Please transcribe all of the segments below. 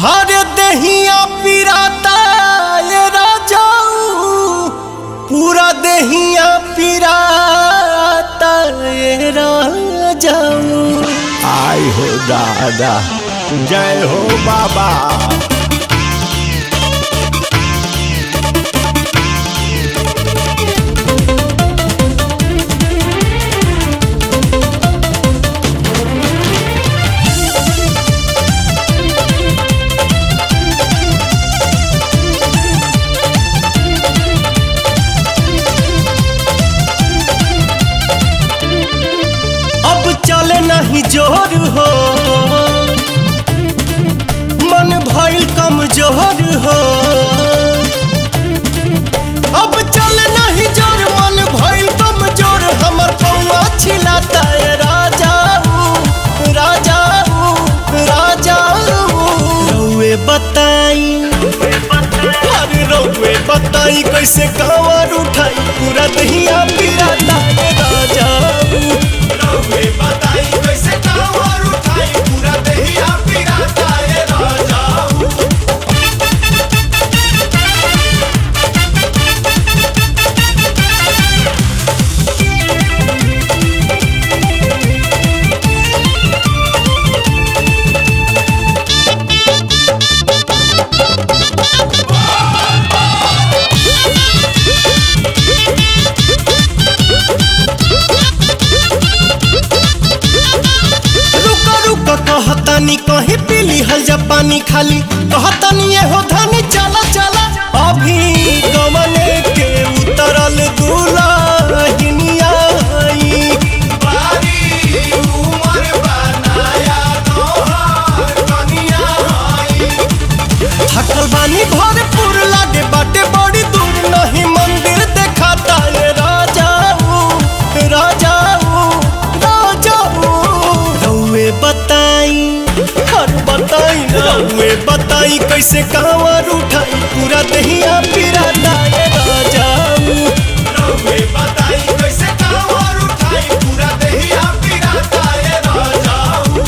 हर दहिया पिराता ये राजाऊ, पूरा दहिया पिराता ये राजाऊ। आई हो दादा, जय हो बाबा। चले नहीं जोर हो, मन भइल कमजोर हो। अब चले नहीं जोर, मन भइल कमजोर। हमर पौआ छिलाता है राजाऊ, राजाऊ, राजाऊ। रउए बताई, अरे रउए बताई कैसे कांवर उठाई, पूरा दहिया पिराता है राजाऊ। रउए बताई कैसे कांवर उठाई, पूरा दहिया पिराता है राजाऊ। कहतानी कहीं पीली हल जा पानी खाली, कहतानी ये हो धनी चला चला। अभी गमने के उतरल दुल्हनिया आई, बारी उमर बनाया तोहर कनिया आई। थकल बानी भरपूर लागे बाटे बड़ी दूर, नहीं मंदिर देखाता ये राजाऊ, राजाऊ, राजाऊ। रउए बताई, हर बताई ना, रउए बताई कैसे कांवर उठाई, पूरा दहिया पिराता है राजाऊ। रउए बताई कैसे कांवर उठाई, पूरा दहिया पिराता है राजाऊ।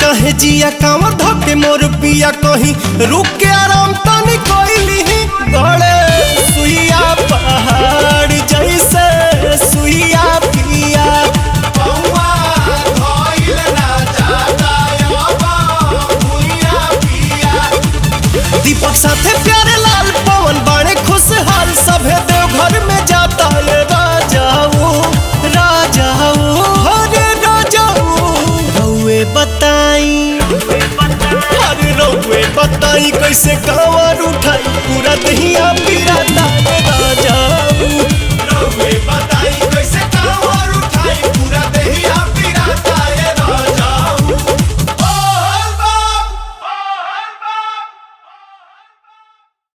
कहे जिया कांवर धके मोर पिया, कहीं रुक के आराम तनी कोइली। गड़े सुइया पहाड़ जैसे सुइया पिया, बउआ धइल ना जाता अब भुइया पिया। दीपक साथे प्यारे लाल पवन बड़े खुशहाल, सभे देवघर में जाता है राजाऊ, राजाऊ, हरे राजाऊ। रउए बताई, अरे रउए बताई कैसे कांवर उठाई, पूरा दहिया पिराता